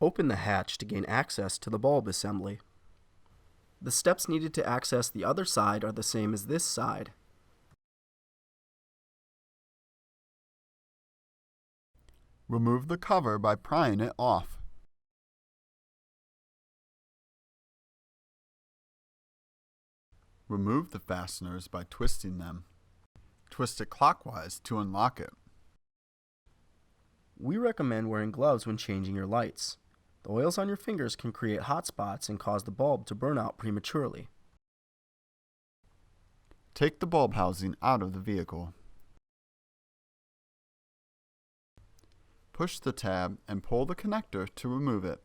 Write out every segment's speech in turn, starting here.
Open the hatch to gain access to the bulb assembly. The steps needed to access the other side are the same as this side. Remove the cover by prying it off. Remove the fasteners by twisting them. Twist it clockwise to unlock it. We recommend wearing gloves when changing your lights. The oils on your fingers can create hot spots and cause the bulb to burn out prematurely. Take the bulb housing out of the vehicle. Push the tab and pull the connector to remove it.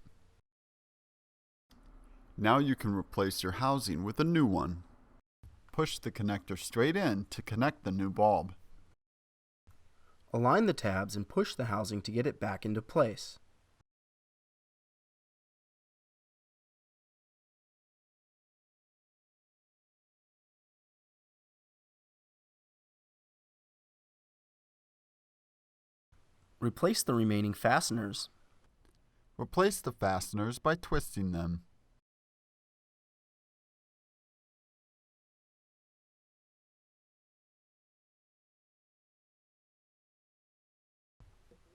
Now you can replace your housing with a new one. Push the connector straight in to connect the new bulb. Align the tabs and push the housing to get it back into place. Replace the remaining fasteners. Replace the fasteners by twisting them.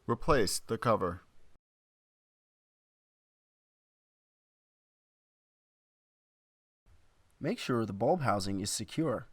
Replace the cover. Make sure the bulb housing is secure.